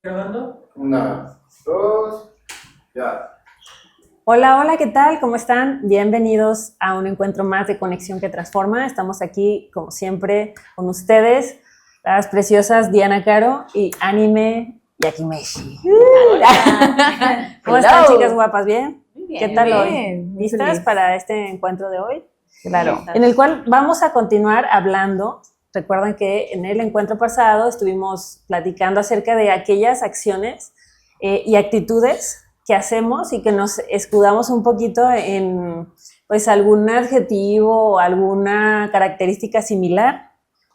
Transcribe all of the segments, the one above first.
¿Grabando? Una, dos, ya. Hola, hola, ¿qué tal? ¿Cómo están? Bienvenidos a un encuentro más de Conexión que Transforma. Estamos aquí, como siempre, con ustedes, las preciosas Diana Caro y Anime Yakimeshi. Hola. ¿Cómo están, chicas guapas? ¿Bien? Muy bien. ¿Qué tal Muy hoy? bien, ¿Listas feliz. para este encuentro de hoy? Claro. En el cual vamos a continuar hablando. Recuerden que en el encuentro pasado estuvimos platicando acerca de aquellas acciones y actitudes que hacemos y que nos escudamos un poquito en pues algún adjetivo o alguna característica similar,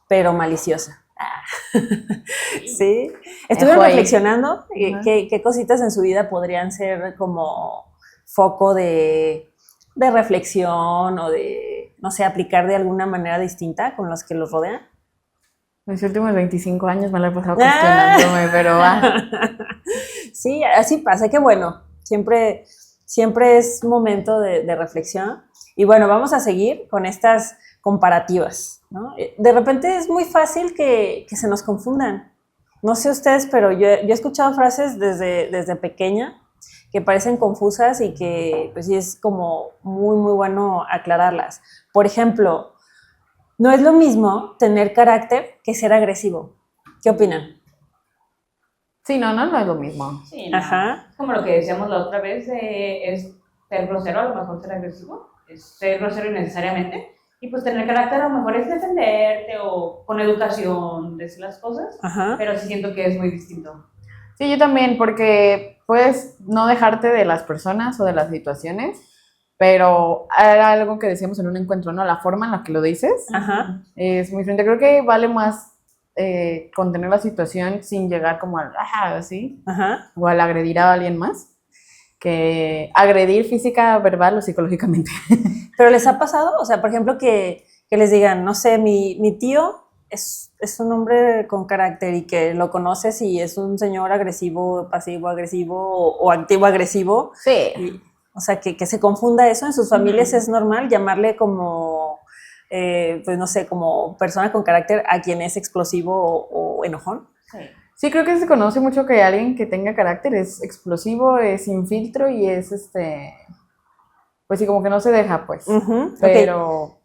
pero maliciosa. Sí. Estuvieron reflexionando qué cositas en su vida podrían ser como foco de reflexión o de, no sé, aplicar de alguna manera distinta con los que los rodean. Mis últimos 25 años me lo he pasado cuestionándome, pero va. Sí, así pasa, que bueno, siempre es momento de reflexión. Y bueno, vamos a seguir con estas comparativas, ¿no? De repente es muy fácil que se nos confundan. No sé ustedes, pero yo he escuchado frases desde pequeña que parecen confusas y que pues sí es como muy bueno aclararlas. Por ejemplo, no es lo mismo tener carácter que ser agresivo. ¿Qué opinan? Sí, no es lo mismo. Sí, no. Ajá. Como lo que decíamos la otra vez, es ser grosero, a lo mejor ser agresivo, es ser grosero innecesariamente. Y pues tener carácter a lo mejor es defenderte o con educación decir las cosas, Ajá. pero sí siento que es muy distinto. Sí, yo también, porque puedes no dejarte de las personas o de las situaciones, pero era algo que decíamos en un encuentro, ¿no? La forma en la que lo dices Ajá. es muy diferente. Creo que vale más contener la situación sin llegar como al así, Ajá. o al agredir a alguien más, que agredir física, verbal o psicológicamente. ¿Pero les ha pasado? O sea, por ejemplo, que les digan, no sé, mi tío es un hombre con carácter y que lo conoces y es un señor agresivo, pasivo-agresivo o activo-agresivo. Sí. Y, o sea, que se confunda eso. En sus familias es normal llamarle como, pues no sé, como persona con carácter a quien es explosivo o enojón. Sí. Sí, creo que se conoce mucho que alguien que tenga carácter es explosivo, es sin filtro y es pues sí, como que no se deja, pues. Pero. Okay.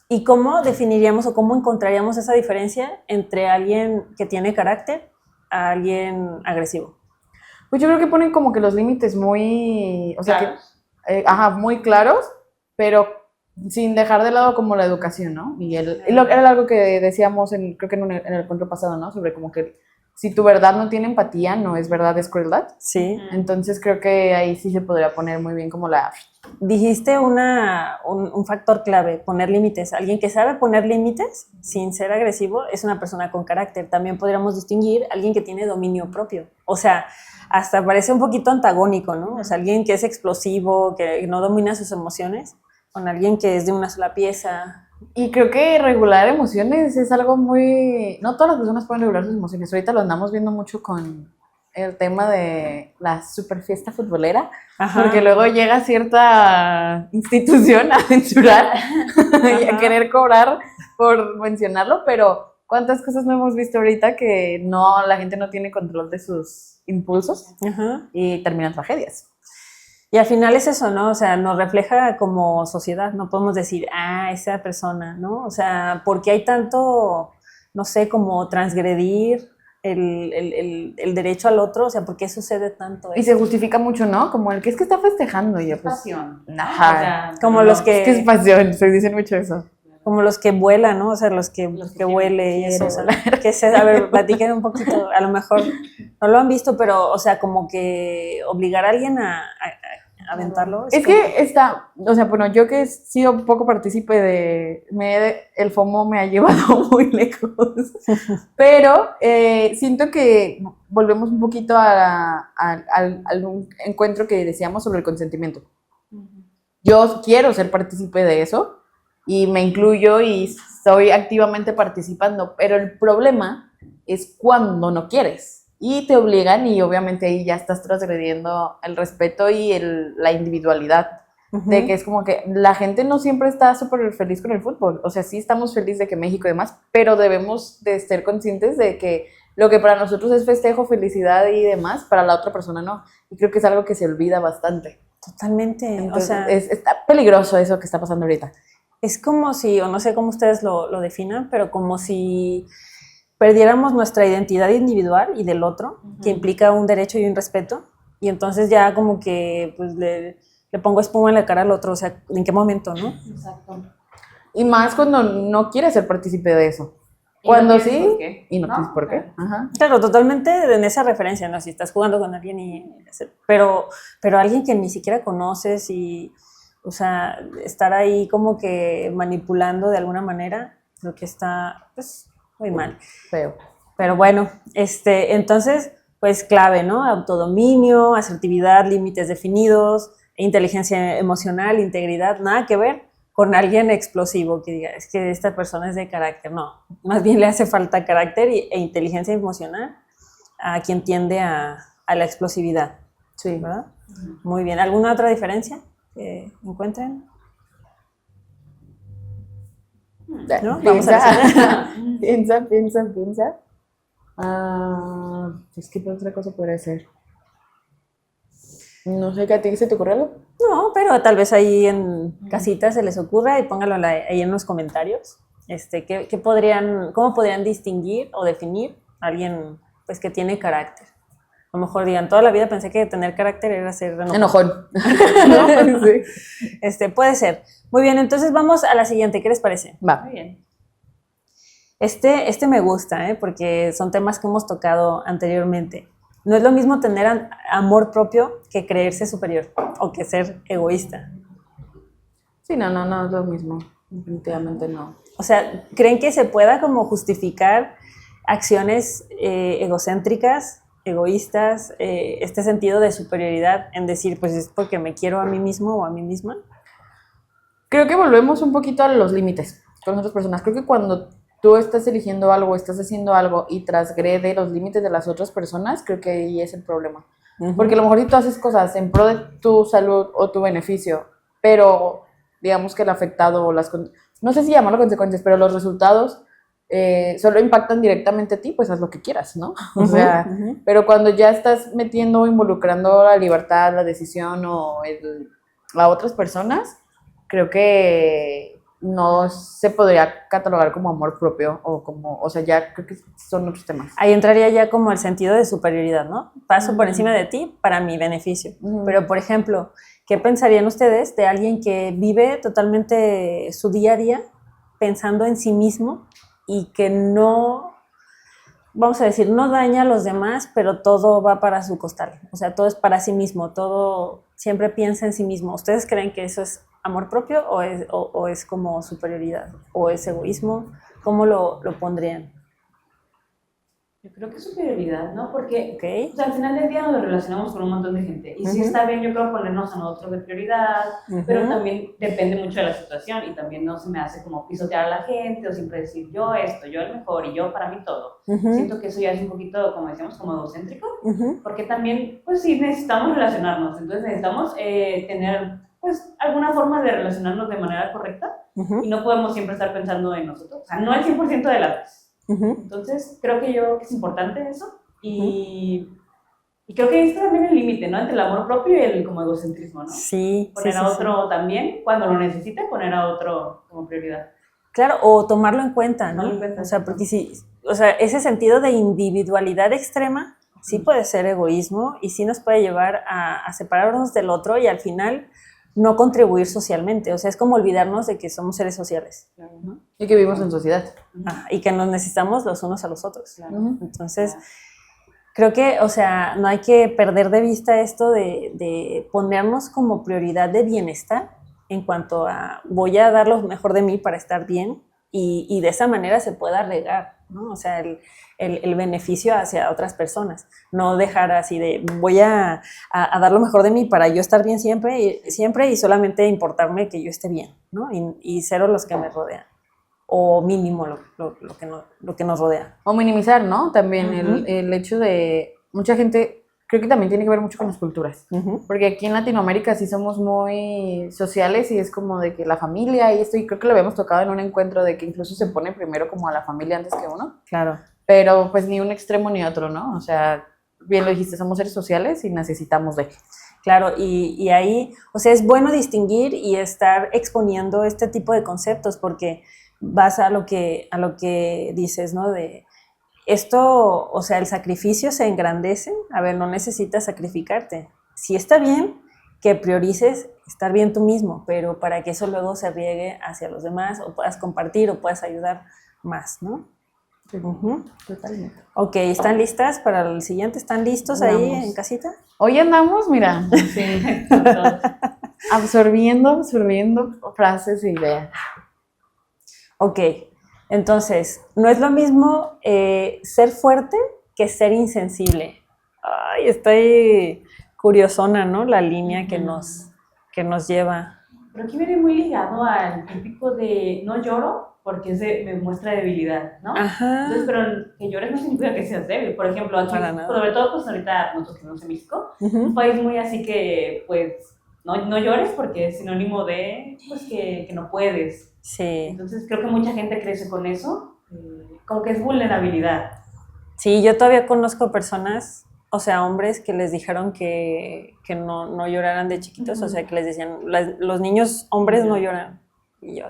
¿Y cómo definiríamos o cómo encontraríamos esa diferencia entre alguien que tiene carácter a alguien agresivo? Pues yo creo que ponen como que los límites muy, o sea, ¿Claros? muy claros, pero sin dejar de lado como la educación, ¿no? Y era algo que decíamos creo que en el encuentro pasado, ¿no? Sobre como que si tu verdad no tiene empatía, no es verdad, es crueldad. Sí. Entonces creo que ahí sí se podría poner muy bien como la. Dijiste un factor clave, poner límites. Alguien que sabe poner límites sin ser agresivo es una persona con carácter. También podríamos distinguir a alguien que tiene dominio propio. O sea, hasta parece un poquito antagónico, ¿no? O sea, alguien que es explosivo, que no domina sus emociones, con alguien que es de una sola pieza. Y creo que regular emociones es algo muy. No todas las personas pueden regular sus emociones. Ahorita lo andamos viendo mucho con el tema de la super fiesta futbolera. Ajá. Porque luego llega cierta institución a censurar y a querer cobrar por mencionarlo, pero ¿cuántas cosas no hemos visto ahorita que no, la gente no tiene control de sus impulsos? Ajá. Y terminan tragedias? Y al final es eso, ¿no? O sea, nos refleja como sociedad, no podemos decir, esa persona, ¿no? O sea, porque hay tanto, no sé, como transgredir el derecho al otro, o sea, ¿por qué sucede tanto eso? Y se justifica mucho, ¿no? Como el que es que está festejando y yo, pues. Pasión. Ajá. O sea, como no, los que. Es que es pasión, se dicen mucho eso. Como los que vuelan, ¿no? O sea, los que huele y eso. O sea, a ver, platiquen un poquito, a lo mejor no lo han visto, pero, o sea, como que obligar a alguien a aventarlo. Es que está, o sea, bueno, yo que he sido un poco partícipe el FOMO me ha llevado muy lejos, pero siento que volvemos un poquito al encuentro que decíamos sobre el consentimiento. Yo quiero ser partícipe de eso y me incluyo y estoy activamente participando, pero el problema es cuando no quieres. Y te obligan y obviamente ahí ya estás transgrediendo el respeto y la individualidad. De que es como que la gente no siempre está súper feliz con el fútbol. O sea, sí estamos felices de que México y demás, pero debemos de ser conscientes de que lo que para nosotros es festejo, felicidad y demás, para la otra persona no. Y creo que es algo que se olvida bastante. Totalmente. Entonces, O sea, está peligroso eso que está pasando ahorita. es como si, o no sé cómo ustedes lo definan, pero como si perdiéramos nuestra identidad individual y del otro, que implica un derecho y un respeto, y entonces ya como que pues le pongo espuma en la cara al otro, o sea, ¿en qué momento, no? Exacto. Y más cuando no quieres ser partícipe de eso. Y Cuando no tienes sí, por qué. y no tienes por qué. Claro. Ajá. Claro, totalmente en esa referencia, ¿no? Si estás jugando con alguien pero alguien que ni siquiera conoces y, o sea, estar ahí como que manipulando de alguna manera, creo que está, pues, muy mal. Feo. Pero bueno, entonces, pues clave, ¿no? Autodominio, asertividad, límites definidos, inteligencia emocional, integridad, nada que ver con alguien explosivo que diga, es que esta persona es de carácter. No, más bien le hace falta carácter e inteligencia emocional a quien tiende a la explosividad, Sí. ¿verdad? Muy bien. ¿Alguna otra diferencia que encuentren? ¿No? Vamos a Piensa. Es que otra cosa podría ser. No sé, ¿qué a ti se te ocurre algo? No, pero tal vez ahí en casita se les ocurra y póngalo ahí en los comentarios. ¿Cómo podrían distinguir o definir a alguien pues, que tiene carácter? A lo mejor digan, toda la vida pensé que tener carácter era ser Enojón. ¿no? Sí. Puede ser. Muy bien, entonces vamos a la siguiente. ¿Qué les parece? Va. Muy bien. Este me gusta, porque son temas que hemos tocado anteriormente. No es lo mismo tener amor propio que creerse superior o que ser egoísta. Sí, no es lo mismo. Definitivamente no. O sea, ¿creen que se pueda como justificar acciones egocéntricas, egoístas, este sentido de superioridad en decir, pues es porque me quiero a mí mismo o a mí misma? Creo que volvemos un poquito a los límites con otras personas. Creo que cuando tú estás eligiendo algo, estás haciendo algo y transgrede los límites de las otras personas, creo que ahí es el problema. Porque a lo mejor si tú haces cosas en pro de tu salud o tu beneficio, pero digamos que el afectado o no sé si llamarlo consecuencias, pero los resultados solo impactan directamente a ti, pues haz lo que quieras, ¿no? O sea, pero cuando ya estás metiendo o involucrando la libertad, la decisión o a otras personas, creo que no se podría catalogar como amor propio o sea, ya creo que son otros temas. Ahí entraría ya como el sentido de superioridad, ¿no? Paso por encima de ti para mi beneficio. Pero, por ejemplo, ¿qué pensarían ustedes de alguien que vive totalmente su día a día pensando en sí mismo y que no, vamos a decir, no daña a los demás, pero todo va para su costal? O sea, todo es para sí mismo, todo siempre piensa en sí mismo. ¿Ustedes creen que eso es amor propio o es como superioridad? ¿O es egoísmo? ¿Cómo lo pondrían? Yo creo que es superioridad, ¿no? Porque Okay. o sea, al final del día nos relacionamos con un montón de gente. Y sí está bien, yo creo, ponernos a nosotros de prioridad, pero también depende mucho de la situación y también no se me hace como pisotear a la gente o siempre decir yo esto, yo el mejor y yo para mí todo. Siento que eso ya es un poquito, como decíamos, como egocéntrico, porque también, pues sí, necesitamos relacionarnos. Entonces necesitamos tener, pues, alguna forma de relacionarnos de manera correcta y no podemos siempre estar pensando en nosotros. O sea, no el 100% de las veces. Entonces, creo que es importante eso y creo que ahí está también el límite, ¿no? Entre el amor propio y el como egocentrismo, ¿no? Sí. Poner a otro también, cuando lo necesite, poner a otro como prioridad. Claro, o tomarlo en cuenta, ¿no? Tomarlo en cuenta. O sea, porque ese sentido de individualidad extrema sí puede ser egoísmo y sí nos puede llevar a separarnos del otro y al final no contribuir socialmente. O sea, es como olvidarnos de que somos seres sociales, ¿no? Y que vivimos en sociedad. Y que nos necesitamos los unos a los otros. Entonces, creo que, o sea, no hay que perder de vista esto de ponernos como prioridad de bienestar en cuanto a voy a dar lo mejor de mí para estar bien y de esa manera se pueda regar, ¿no? O sea, el beneficio hacia otras personas, no dejar así de voy a dar lo mejor de mí para yo estar bien siempre y solamente importarme que yo esté bien, ¿no? Y cero los que me rodean, o mínimo lo que nos rodea. O minimizar, ¿no? También el hecho de mucha gente, creo que también tiene que ver mucho con las culturas, porque aquí en Latinoamérica sí somos muy sociales y es como de que la familia y esto, y creo que lo habíamos tocado en un encuentro de que incluso se pone primero como a la familia antes que uno. Claro. pero pues ni un extremo ni otro, ¿no? O sea, bien lo dijiste, somos seres sociales y necesitamos de... Claro, y ahí, o sea, es bueno distinguir y estar exponiendo este tipo de conceptos porque vas a lo que dices, ¿no? De esto, o sea, el sacrificio se engrandece, a ver, no necesitas sacrificarte. Sí está bien que priorices estar bien tú mismo, pero para que eso luego se riegue hacia los demás o puedas compartir o puedas ayudar más, ¿no? Totalmente. Ok, ¿están listas para el siguiente? ¿Están listos ahí Vamos. en casita? Hoy andamos, mira, sí, absorbiendo frases e ideas. Ok, entonces, no es lo mismo ser fuerte que ser insensible. Ay, estoy curiosona, ¿no? La línea que nos lleva. Pero aquí viene muy ligado al típico de no lloro porque ese me muestra debilidad, ¿no? Ajá. Entonces, pero que llores no significa que seas débil. Por ejemplo, aquí, Para nada. sobre todo, pues ahorita nosotros que vivimos en México, un país muy así que, pues, no llores porque es sinónimo de, pues, que no puedes. Sí. Entonces, creo que mucha gente crece con eso, como que es vulnerabilidad. Sí, yo todavía conozco personas, o sea, hombres que les dijeron que no lloraran de chiquitos, o sea, que les decían, los niños hombres no lloran. Y yo,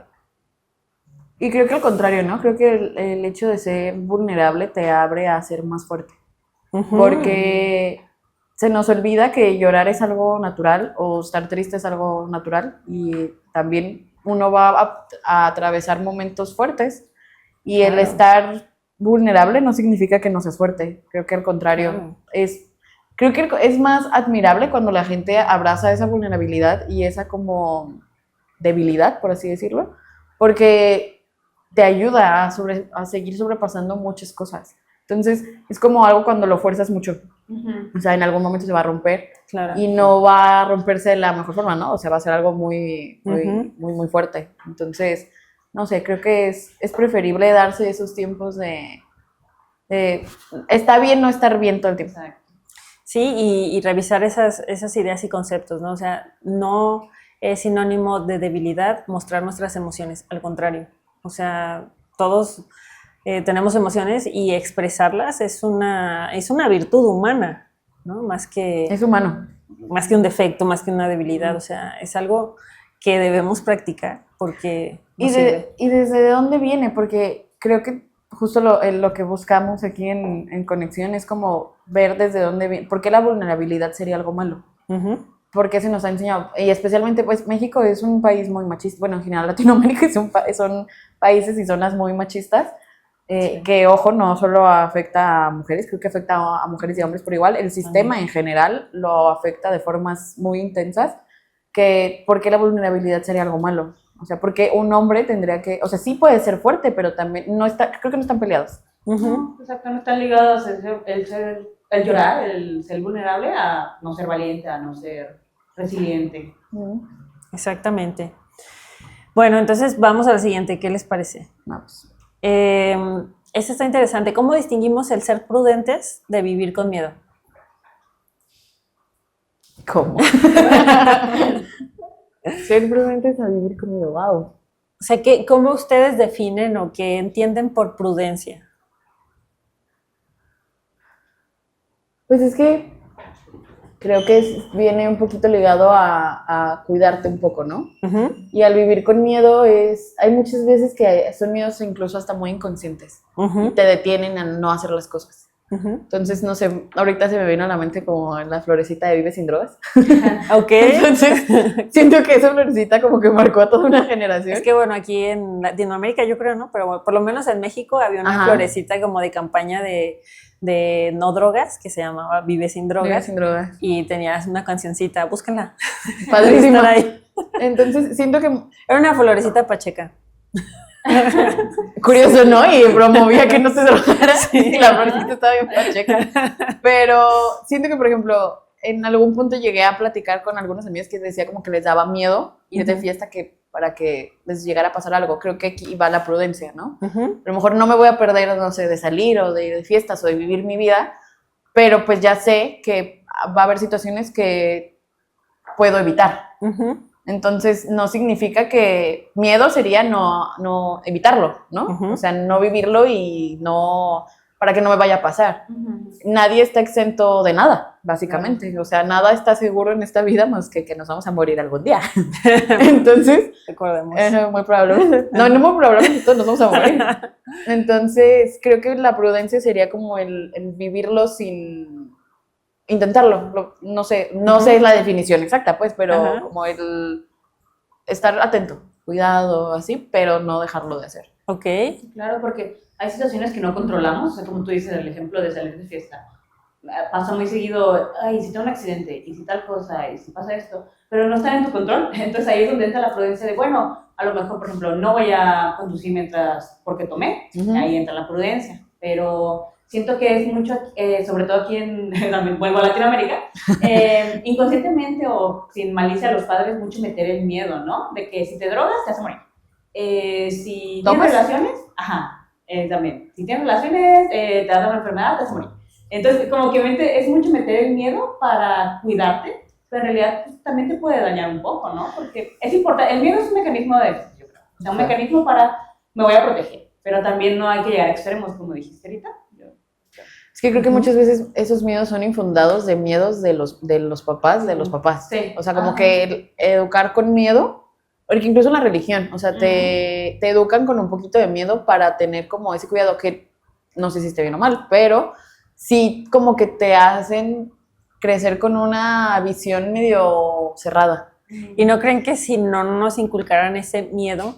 Y creo que al contrario, ¿no? Creo que el hecho de ser vulnerable te abre a ser más fuerte. Porque se nos olvida que llorar es algo natural o estar triste es algo natural y también uno va a atravesar momentos fuertes y el estar vulnerable no significa que no seas fuerte. Creo que al contrario, creo que es más admirable cuando la gente abraza esa vulnerabilidad y esa como debilidad, por así decirlo, porque te ayuda a seguir sobrepasando muchas cosas. Entonces, es como algo cuando lo fuerzas mucho. O sea, en algún momento se va a romper. claro. Y no va a romperse de la mejor forma, ¿no? O sea, va a ser algo muy muy fuerte. Entonces, no sé, creo que es preferible darse esos tiempos de está bien no estar bien todo el tiempo. Exacto. Sí, y revisar esas ideas y conceptos, ¿no? O sea, no es sinónimo de debilidad mostrar nuestras emociones, al contrario. O sea, todos tenemos emociones y expresarlas es una virtud humana, ¿no? Más que Es humano. un defecto, más que una debilidad. O sea, es algo que debemos practicar porque nos sirve. ¿Y desde dónde viene? Porque creo que justo lo que buscamos aquí en Conexión es como ver desde dónde viene. ¿Por qué la vulnerabilidad sería algo malo? ¿Por qué se nos ha enseñado? Y especialmente, pues, México es un país muy machista. Bueno, en general Latinoamérica son países y zonas muy machistas. Sí. Que, ojo, no solo afecta a mujeres, creo que afecta a mujeres y hombres por igual. El sistema en general lo afecta de formas muy intensas. ¿Por qué la vulnerabilidad sería algo malo? O sea, porque un hombre tendría que, o sea, sí puede ser fuerte, pero también creo que no están peleados. Exacto, no están ligados el llorar, el ser vulnerable a no ser valiente, a no ser resiliente. Exactamente. Bueno, entonces vamos a la siguiente. ¿Qué les parece? Vamos. Esta está interesante. ¿Cómo distinguimos el ser prudentes de vivir con miedo? ¿Cómo? Ser prudentes a vivir con miedo, wow. O sea, ¿cómo ustedes definen o qué entienden por prudencia? Pues es que creo que viene un poquito ligado a cuidarte un poco, ¿no? Y al vivir con miedo hay muchas veces que son miedos incluso hasta muy inconscientes y te detienen a no hacer las cosas. Entonces, no sé, ahorita se me vino a la mente como la florecita de Vive sin drogas. Ok. Entonces, siento que esa florecita como que marcó a toda una generación. Es que bueno, aquí en Latinoamérica yo creo, ¿no? Pero por lo menos en México había una florecita como de campaña de no drogas que se llamaba Vive sin drogas. Vive sin drogas. Y tenías una cancioncita, búsquenla. Padrísima. Entonces, siento que era una florecita pacheca. Curioso, ¿no? Y promovía que no se drogara. Sí, la florecita estaba bien pacheca. Pero siento que, por ejemplo, en algún punto llegué a platicar con algunos amigos que decía como que les daba miedo ir de fiesta para que les llegara a pasar algo. Creo que aquí va la prudencia, ¿no? A lo mejor no me voy a perder, no sé, de salir o de ir de fiestas o de vivir mi vida, pero pues ya sé que va a haber situaciones que puedo evitar. Entonces, no significa que miedo sería no evitarlo, ¿no? O sea, no vivirlo y no para que no me vaya a pasar. Nadie está exento de nada, básicamente. O sea, nada está seguro en esta vida más que nos vamos a morir algún día. Entonces, Recordemos. muy probablemente. No muy probablemente todos nos vamos a morir. Entonces, creo que la prudencia sería como el vivirlo sin intentarlo. No sé la definición exacta, pues, pero como el estar atento, cuidado, así, pero no dejarlo de hacer. Ok. Claro, porque hay situaciones que no controlamos, o sea, como tú dices, el ejemplo de salir de fiesta. Pasa muy seguido, ay, si tengo un accidente, y si tal cosa, y si pasa esto, pero no está en tu control. Entonces ahí es donde entra la prudencia de, bueno, a lo mejor, por ejemplo, no voy a conducir porque tomé, ahí entra la prudencia. Pero siento que es mucho, sobre todo aquí también vuelvo a Latinoamérica, inconscientemente o sin malicia a los padres, mucho meter el miedo, ¿no? De que si te drogas, te vas a morir. Si tienes relaciones, también. Si tienes relaciones, te vas a dar una enfermedad, te vas a morir. Entonces, como que es mucho meter el miedo para cuidarte, pero en realidad pues, también te puede dañar un poco, ¿no? Porque es importante, el miedo es un mecanismo de defensa, yo creo. O sea, un mecanismo para, me voy a proteger, pero también no hay que llegar a extremos, como dijiste ahorita. Es que creo que muchas veces esos miedos son infundados de miedos de los papás, de los papás. Sí. O sea, como que educar con miedo, porque incluso en la religión, o sea, te educan con un poquito de miedo para tener como ese cuidado que no sé si esté bien o mal, pero sí como que te hacen crecer con una visión medio cerrada. ¿Y no creen que si no nos inculcaran ese miedo,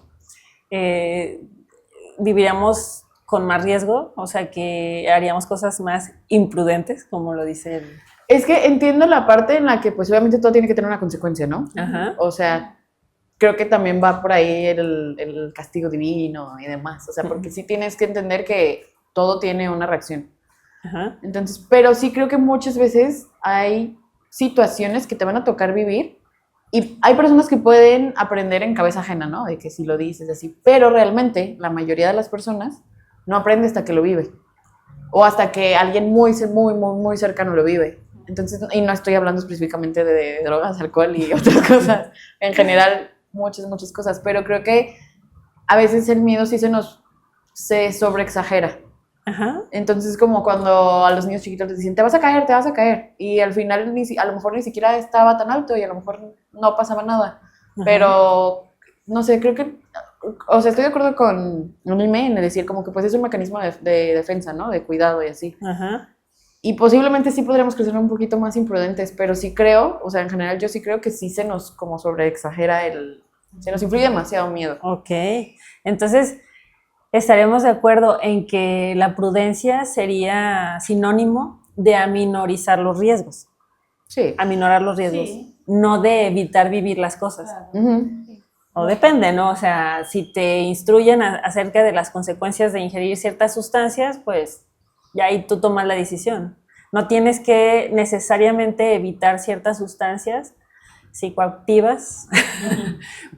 viviríamos con más riesgo? O sea, que haríamos cosas más imprudentes, como lo dice el... Es que entiendo la parte en la que pues obviamente todo tiene que tener una consecuencia, ¿no? Ajá. O sea, creo que también va por ahí el castigo divino y demás. O sea, porque sí tienes que entender que todo tiene una reacción. Ajá. Entonces, pero sí creo que muchas veces hay situaciones que te van a tocar vivir y hay personas que pueden aprender en cabeza ajena, ¿no? De que si lo dices así, pero realmente la mayoría de las personas no aprende hasta que lo vive o hasta que alguien muy cercano lo vive. Entonces, y no estoy hablando específicamente de drogas, alcohol y otras cosas, en general muchas cosas, pero creo que a veces el miedo sí se sobreexagera. Ajá. Entonces, como cuando a los niños chiquitos les dicen, te vas a caer, y al final a lo mejor ni siquiera estaba tan alto y a lo mejor no pasaba nada. Ajá. Pero, no sé, creo que, o sea, estoy de acuerdo con Mime en decir como que pues es un mecanismo de defensa, ¿no? De cuidado y así. Ajá. Y posiblemente sí podríamos crecer un poquito más imprudentes, pero sí creo, o sea, en general yo sí creo que sí se nos como sobreexagera se nos influye demasiado miedo. Ok, entonces estaremos de acuerdo en que la prudencia sería sinónimo de aminorizar los riesgos. Sí. Aminorar los riesgos, sí. No de evitar vivir las cosas. Claro. O depende, ¿no? O sea, si te instruyen acerca de las consecuencias de ingerir ciertas sustancias, pues ya ahí tú tomas la decisión. No tienes que necesariamente evitar ciertas sustancias psicoactivas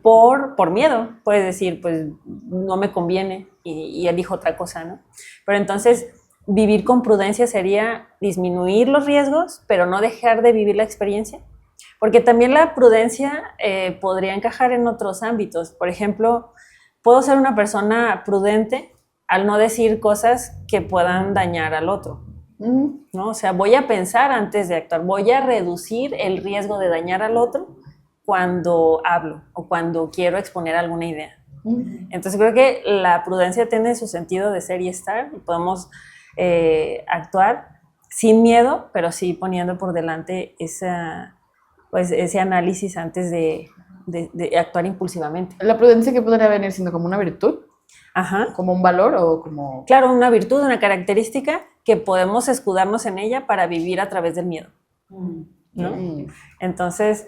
por miedo. Puedes decir, pues no me conviene y elijo otra cosa, ¿no? Pero entonces vivir con prudencia sería disminuir los riesgos, pero no dejar de vivir la experiencia. Porque también la prudencia podría encajar en otros ámbitos. Por ejemplo, puedo ser una persona prudente al no decir cosas que puedan dañar al otro, ¿no? O sea, voy a pensar antes de actuar, voy a reducir el riesgo de dañar al otro cuando hablo o cuando quiero exponer alguna idea. Entonces creo que la prudencia tiene su sentido de ser y estar, y podemos actuar sin miedo, pero sí poniendo por delante ese análisis antes de actuar impulsivamente. ¿La prudencia que podría venir siendo como una virtud? Ajá. ¿Como un valor o como...? Claro, una virtud, una característica que podemos escudarnos en ella para vivir a través del miedo, ¿no? Entonces,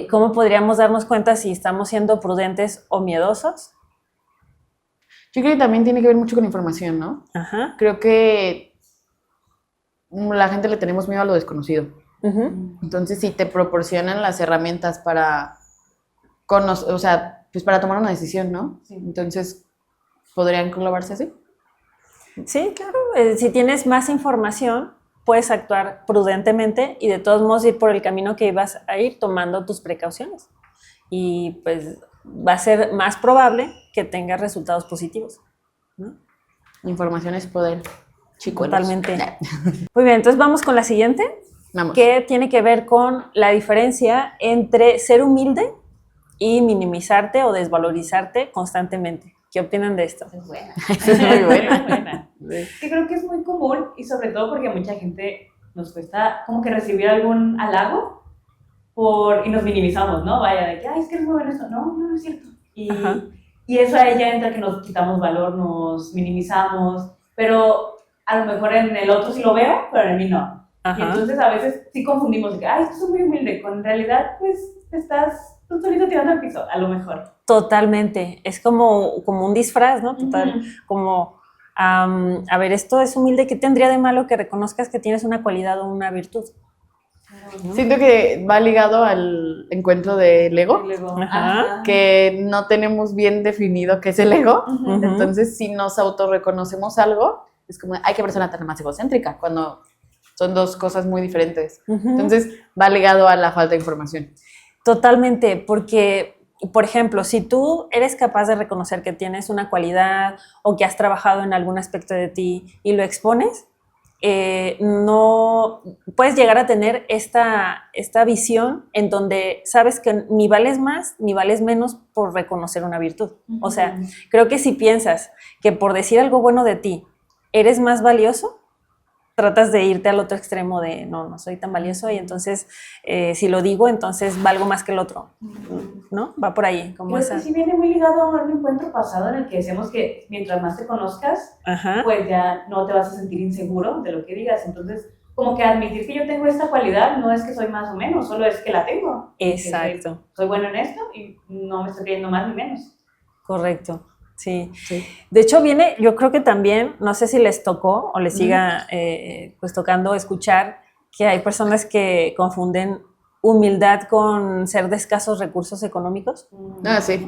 ¿cómo podríamos darnos cuenta si estamos siendo prudentes o miedosos? Yo creo que también tiene que ver mucho con información, ¿no? Ajá. Creo que la gente le tenemos miedo a lo desconocido. Entonces, si te proporcionan las herramientas para conocer, o sea, pues para tomar una decisión, ¿no? Sí. Entonces, ¿podrían englobarse así? Sí, claro. Si tienes más información, puedes actuar prudentemente y de todos modos ir por el camino que ibas a ir tomando tus precauciones. Y pues va a ser más probable que tengas resultados positivos, ¿no? Información es poder. Chicuelos. Totalmente. Muy bien, entonces vamos con la siguiente, Vamos. que tiene que ver con la diferencia entre ser humilde y minimizarte o desvalorizarte constantemente. ¿Qué opinan de esto? Es buena. Es muy buena. Es buena. Que creo que es muy común y sobre todo porque a mucha gente nos cuesta como que recibir algún halago y nos minimizamos, ¿no? Vaya, de que, ay, es que eres muy bueno esto. No, no es cierto. Ajá. Y eso a ella entra que nos quitamos valor, nos minimizamos, pero a lo mejor en el otro sí lo veo, pero en mí no. Ajá. Y entonces a veces sí confundimos de que, ay, esto es muy humilde, cuando en realidad pues te estás tú solito tirando al piso, a lo mejor. Totalmente. Es como un disfraz, ¿no? Total. Como, a ver, esto es humilde. ¿Qué tendría de malo que reconozcas que tienes una cualidad o una virtud? Siento que va ligado al encuentro del ego, El ego. Ajá. que no tenemos bien definido qué es el ego. Ujú. Entonces, si nos autorreconocemos algo, es como, ay, qué persona tan más egocéntrica, cuando son dos cosas muy diferentes. Ujú. Entonces, va ligado a la falta de información. Totalmente, porque, por ejemplo, si tú eres capaz de reconocer que tienes una cualidad o que has trabajado en algún aspecto de ti y lo expones, no puedes llegar a tener esta visión en donde sabes que ni vales más ni vales menos por reconocer una virtud. O sea, creo que si piensas que por decir algo bueno de ti eres más valioso, tratas de irte al otro extremo de no soy tan valioso y entonces si lo digo, entonces valgo más que el otro, ¿no? Va por ahí. Como Creo esa. que sí viene muy ligado a un encuentro pasado en el que decíamos que mientras más te conozcas, Ajá. pues ya no te vas a sentir inseguro de lo que digas. Entonces, como que admitir que yo tengo esta cualidad no es que soy más o menos, solo es que la tengo. Exacto. Soy bueno en esto y no me estoy creyendo más ni menos. Correcto. Sí. Sí. De hecho, viene, yo creo que también, no sé si les tocó o les siga pues tocando escuchar que hay personas que confunden humildad con ser de escasos recursos económicos. Ah, sí.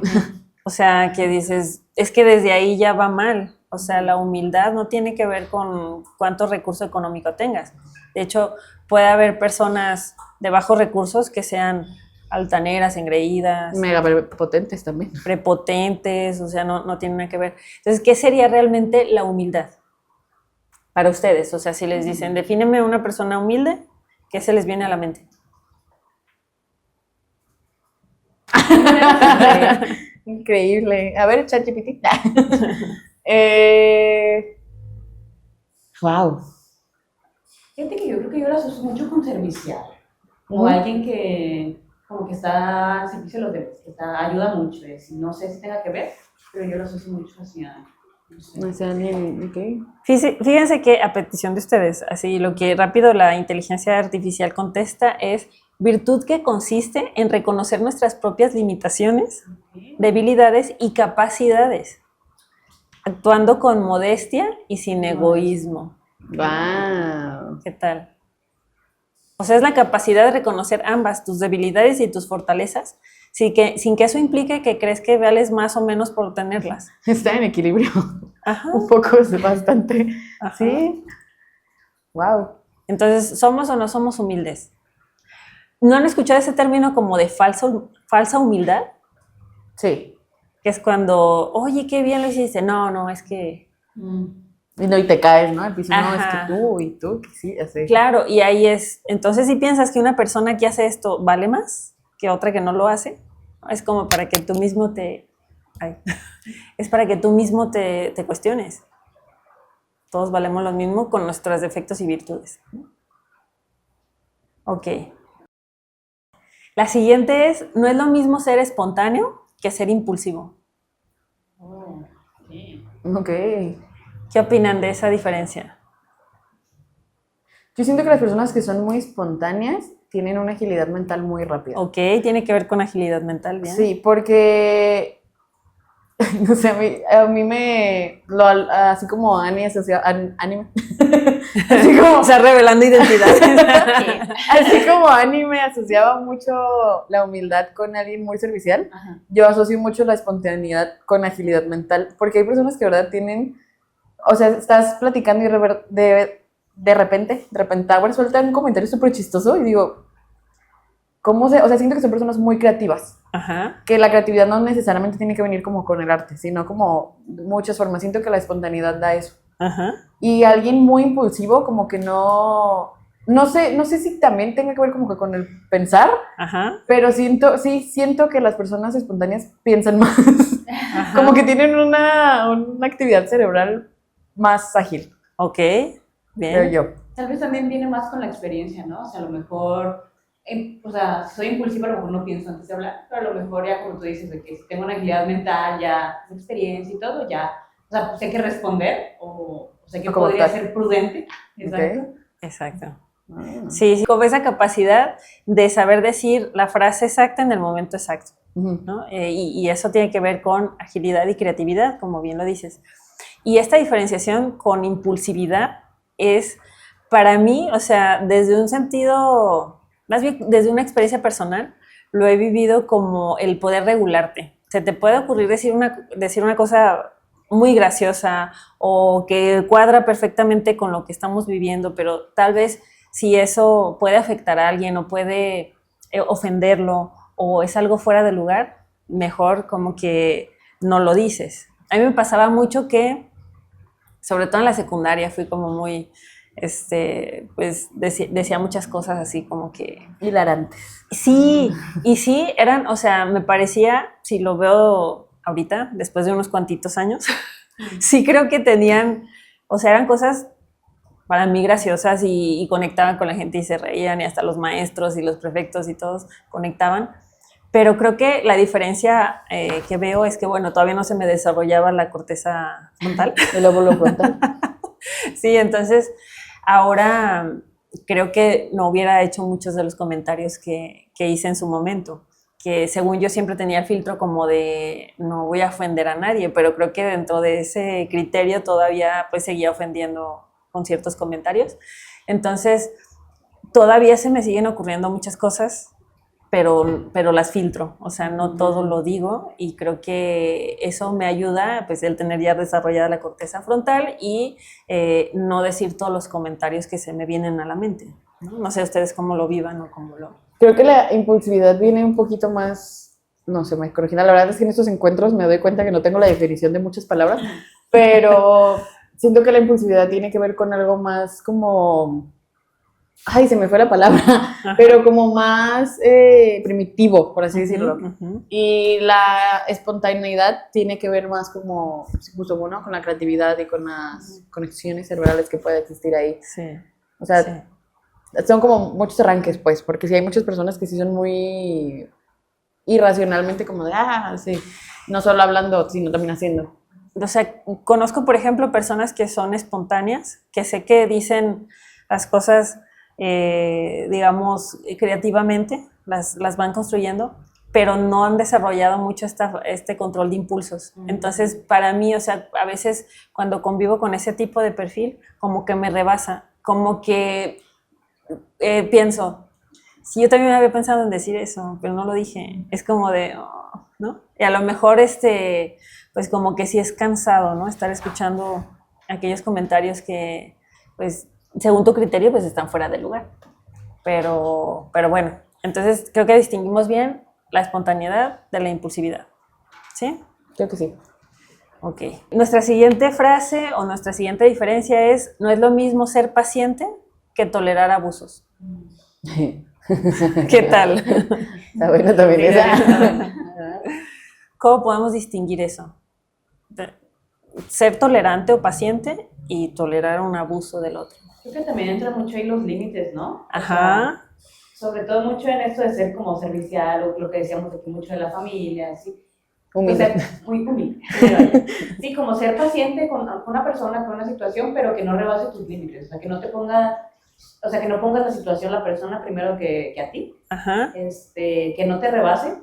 O sea, que dices, es que desde ahí ya va mal. O sea, la humildad no tiene que ver con cuánto recurso económico tengas. De hecho, puede haber personas de bajos recursos que sean altaneras, engreídas, Mega potentes también. prepotentes, o sea, no tiene nada que ver. Entonces, ¿qué sería realmente la humildad para ustedes? O sea, si les dicen, defíneme una persona humilde, ¿qué se les viene a la mente? Increíble. A ver, ChatGPT. Wow. Fíjate que yo creo que yo la asocio mucho con servicial. Como alguien que como que está al servicio de los demás, que ayuda mucho. No sé si tenga que ver, pero yo lo asocio mucho hacia... No sé. O sea, ¿qué? Fíjense que a petición de ustedes, así lo que rápido la inteligencia artificial contesta es virtud que consiste en reconocer nuestras propias limitaciones, debilidades y capacidades, actuando con modestia y sin egoísmo. Wow. ¿Qué tal? O sea, es la capacidad de reconocer ambas, tus debilidades y tus fortalezas, sin que eso implique que crees que vales más o menos por tenerlas. Está en equilibrio. Ajá. Un poco, es bastante. Ajá. Sí. Wow. Entonces, ¿somos o no somos humildes? ¿No han escuchado ese término como de falsa humildad? Sí. Que es cuando, oye, qué bien lo hiciste. No, es que... Y no, y te caes, ¿no? El piso, no, es Ajá. que tú, y tú, que sí, así. Claro, y ahí es... Entonces, si piensas que una persona que hace esto vale más que otra que no lo hace, es como para que tú mismo es para que tú mismo te cuestiones. Todos valemos lo mismo con nuestros defectos y virtudes. Ok. La siguiente es, no es lo mismo ser espontáneo que ser impulsivo. Ok. ¿Qué opinan de esa diferencia? Yo siento que las personas que son muy espontáneas tienen una agilidad mental muy rápida. Ok, tiene que ver con agilidad mental, ¿bien? Sí, porque, no sé, a mí así como Ani asociaba, anime, así como, O sea, revelando identidades. así como Ani me asociaba mucho la humildad con alguien muy servicial, Ajá. yo asocio mucho la espontaneidad con agilidad mental, porque hay personas que de verdad tienen, o sea, estás platicando y de repente sueltan un comentario súper chistoso y digo, o sea, siento que son personas muy creativas. Ajá. Que la creatividad no necesariamente tiene que venir como con el arte, sino como muchas formas. Siento que la espontaneidad da eso. Ajá. Y alguien muy impulsivo, como que no sé si también tenga que ver como que con el pensar, Ajá. pero siento que las personas espontáneas piensan más, Ajá. como que tienen una actividad cerebral más ágil, Ok, creo bien. yo. Tal vez también viene más con la experiencia, ¿no? O sea, a lo mejor, o sea, si soy impulsiva, a lo mejor no pienso antes de hablar, pero a lo mejor ya, como tú dices, de que si tengo una agilidad mental, ya, experiencia y todo, ya, o sea, sé que responder, o sé que O como podría actuar. ser prudente, exacto. Ok. Exacto. Ah. Sí, sí, como esa capacidad de saber decir la frase exacta en el momento exacto, Ujú. ¿no? Y eso tiene que ver con agilidad y creatividad, como bien lo dices. Y esta diferenciación con impulsividad es, para mí, o sea, desde un sentido, más bien desde una experiencia personal, lo he vivido como el poder regularte. Se te puede ocurrir decir una cosa muy graciosa o que cuadra perfectamente con lo que estamos viviendo, pero tal vez si eso puede afectar a alguien o puede ofenderlo o es algo fuera de lugar, mejor como que no lo dices. A mí me pasaba mucho que, sobre todo en la secundaria, fui como muy, pues decía muchas cosas así como que... Hilarante. Sí, y sí, eran, o sea, me parecía, si lo veo ahorita, después de unos cuantitos años, sí creo que tenían, o sea, eran cosas para mí graciosas y conectaban con la gente y se reían y hasta los maestros y los prefectos y todos conectaban. Pero creo que la diferencia que veo es que, bueno, todavía no se me desarrollaba la corteza frontal. El óvulo frontal. Sí, entonces ahora creo que no hubiera hecho muchos de los comentarios que hice en su momento, que según yo siempre tenía el filtro como de no voy a ofender a nadie, pero creo que dentro de ese criterio todavía pues seguía ofendiendo con ciertos comentarios. Entonces todavía se me siguen ocurriendo muchas cosas, pero las filtro, o sea, no todo lo digo y creo que eso me ayuda, pues, el tener ya desarrollada la corteza frontal y no decir todos los comentarios que se me vienen a la mente, ¿no? No sé ustedes cómo lo vivan o cómo lo... Creo que la impulsividad viene un poquito más, no sé, me corregirá. La verdad es que en estos encuentros me doy cuenta que no tengo la definición de muchas palabras, pero siento que la impulsividad tiene que ver con algo más como, ay, se me fue la palabra, pero como más primitivo, por así decirlo. Y la espontaneidad tiene que ver más como, justo bueno, con la creatividad y con las conexiones cerebrales que puede existir ahí. Sí. O sea, Sí. son como muchos arranques, pues, porque sí hay muchas personas que sí son muy irracionalmente como de, sí, no solo hablando, sino también haciendo. O sea, conozco, por ejemplo, personas que son espontáneas, que sé que dicen las cosas, digamos, creativamente, las van construyendo, pero no han desarrollado mucho este control de impulsos. Entonces, para mí, o sea, a veces cuando convivo con ese tipo de perfil, como que me rebasa, como que pienso, sí, yo también había pensado en decir eso, pero no lo dije. Es como de, oh, ¿no? Y a lo mejor, pues como que sí es cansado, ¿no? Estar escuchando aquellos comentarios que, pues, según tu criterio, pues están fuera de lugar. Pero bueno, entonces creo que distinguimos bien la espontaneidad de la impulsividad. ¿Sí? Creo que sí. Ok. Nuestra siguiente frase o nuestra siguiente diferencia es, no es lo mismo ser paciente que tolerar abusos. ¿Qué tal? Está bueno también esa. ¿Cómo podemos distinguir eso? Ser tolerante o paciente y tolerar un abuso del otro. Creo que también entra mucho ahí los límites, ¿no? Ajá. O sea, sobre todo mucho en esto de ser como servicial o lo que decíamos aquí mucho de la familia, ¿sí? Humilde. O sea, muy humilde. Sí, como ser paciente con una persona, con una situación, pero que no rebase tus límites, o sea, que no te ponga, o sea, que no pongas la situación la persona primero que a ti. Ajá. Que no te rebase,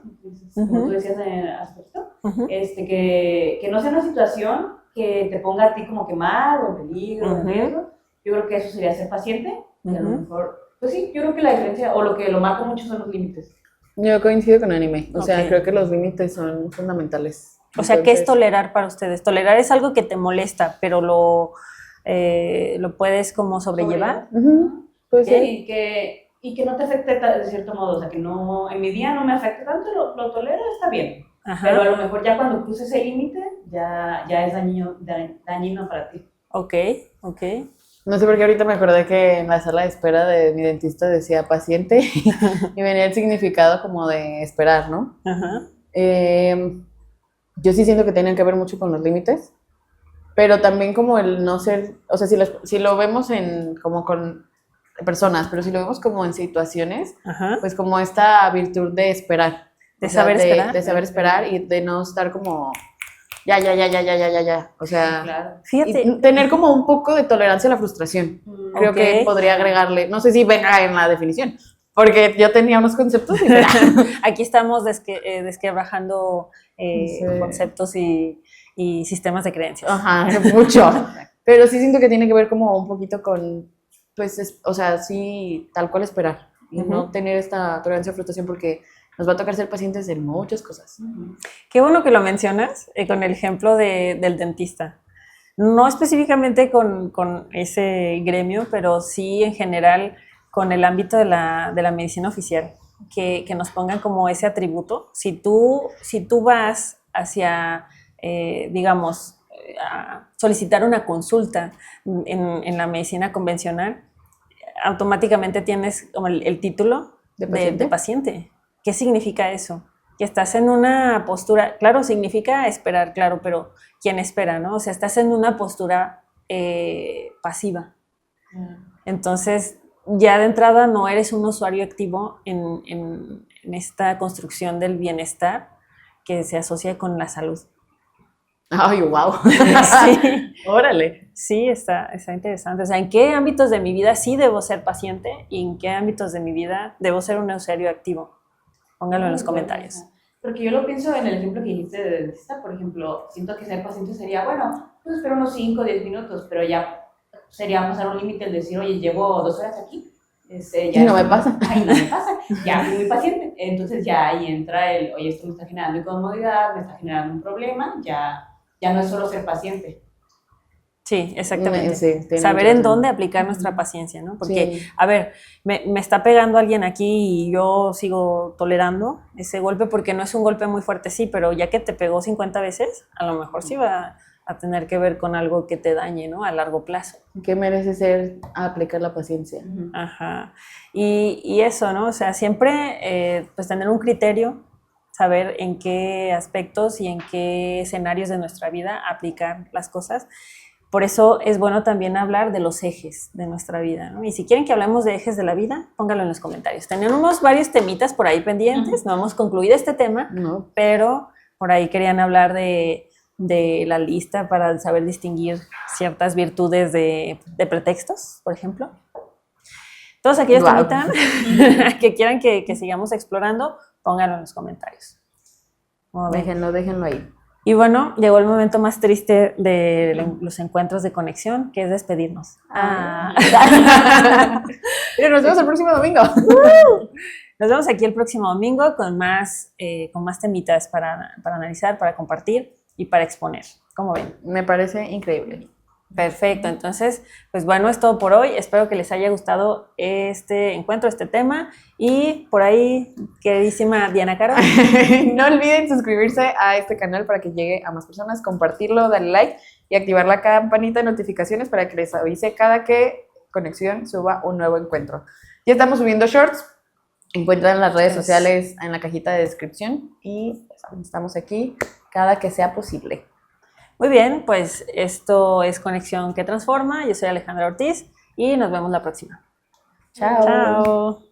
como tú decías en el aspecto, que no sea una situación que te ponga a ti como que mal o en peligro, o en riesgo. Yo creo que eso sería ser paciente y a lo mejor, pues sí, yo creo que la diferencia o lo que lo marca mucho son los límites. Yo coincido con Anime, o sea, creo que los límites son fundamentales. O sea, ¿qué es tolerar para ustedes? Tolerar es algo que te molesta, pero lo puedes como sobrellevar. Pues sí. Y que no te afecte de cierto modo, o sea, que no, en mi día no me afecte tanto, lo tolero, está bien. Ajá. Pero a lo mejor ya cuando cruces ese límite, ya es dañino para ti. Ok. No sé por qué ahorita me acordé que en la sala de espera de mi dentista decía paciente y venía el significado como de esperar, ¿no? Ajá. Yo sí siento que tienen que ver mucho con los límites, pero también como el no ser, o sea, si lo vemos como con personas, pero si lo vemos como en situaciones, Ajá. pues como esta virtud de esperar. De O sea, saber esperar. De saber esperar y de no estar como, ya. O sea, Claro. Fíjate. y tener como un poco de tolerancia a la frustración. Creo que Ok. podría agregarle, no sé si venga en la definición, porque yo tenía unos conceptos y Aquí estamos desquebrajando Sí. conceptos y sistemas de creencias. Ajá, mucho. Pero sí siento que tiene que ver como un poquito con, pues, o sea, sí, tal cual esperar y Ujú. no tener esta tolerancia a frustración porque nos va a tocar ser pacientes de muchas cosas. Qué bueno que lo mencionas con el ejemplo del dentista. No específicamente con ese gremio, pero sí en general con el ámbito de la medicina oficial, que nos pongan como ese atributo. Si tú vas hacia, digamos, a solicitar una consulta en la medicina convencional, automáticamente tienes como el título ¿De paciente? de paciente. ¿Qué significa eso? Que estás en una postura, claro, significa esperar, claro, pero ¿quién espera, no? O sea, estás en una postura pasiva. Entonces, ya de entrada no eres un usuario activo en esta construcción del bienestar que se asocia con la salud. Ay, wow. Sí. Órale. Sí, está interesante. O sea, ¿en qué ámbitos de mi vida sí debo ser paciente y en qué ámbitos de mi vida debo ser un usuario activo? Pónganlo en los comentarios. Porque yo lo pienso en el ejemplo que dijiste de dentista, por ejemplo, siento que ser paciente sería, bueno, pues espero unos 5 o 10 minutos, pero ya sería pasar un límite el decir, oye, llevo 2 horas aquí. Y no me pasa. Ay, no me pasa. Ya fui muy paciente. Entonces ya ahí entra oye, esto me está generando incomodidad, me está generando un problema, ya no es solo ser paciente. Sí, exactamente. Sí, tiene Saber mucha en razón. dónde aplicar nuestra paciencia, ¿no? Porque, Sí. a ver, me está pegando alguien aquí y yo sigo tolerando ese golpe porque no es un golpe muy fuerte, sí, pero ya que te pegó 50 veces, a lo mejor sí va a tener que ver con algo que te dañe, ¿no? A largo plazo. ¿Qué merece ser aplicar la paciencia? Ajá. Y eso, ¿no? O sea, siempre pues tener un criterio, saber en qué aspectos y en qué escenarios de nuestra vida aplicar las cosas. Por eso es bueno también hablar de los ejes de nuestra vida, ¿no? Y si quieren que hablemos de ejes de la vida, pónganlo en los comentarios. Tenemos varios temitas por ahí pendientes, no hemos concluido este tema, No. pero por ahí querían hablar de la lista para saber distinguir ciertas virtudes de pretextos, por ejemplo. Todos aquellos temitas que quieran que sigamos explorando, pónganlo en los comentarios. Déjenlo ahí. Y bueno, llegó el momento más triste de los encuentros de conexión, que es despedirnos. Pero nos vemos el próximo domingo. Nos vemos aquí el próximo domingo con más temitas para analizar, para compartir y para exponer. ¿Cómo ven? Me parece increíble. Perfecto, entonces, pues bueno, es todo por hoy. Espero que les haya gustado este encuentro, este tema. Y por ahí, queridísima Diana Caro. No olviden suscribirse a este canal para que llegue a más personas, compartirlo, darle like y activar la campanita de notificaciones para que les avise cada que Conexión suba un nuevo encuentro. Ya estamos subiendo shorts. Encuentran las redes sociales en la cajita de descripción y estamos aquí cada que sea posible. Muy bien, pues esto es Conexión que Transforma. Yo soy Alejandra Ortiz y nos vemos la próxima. Chao. Chao.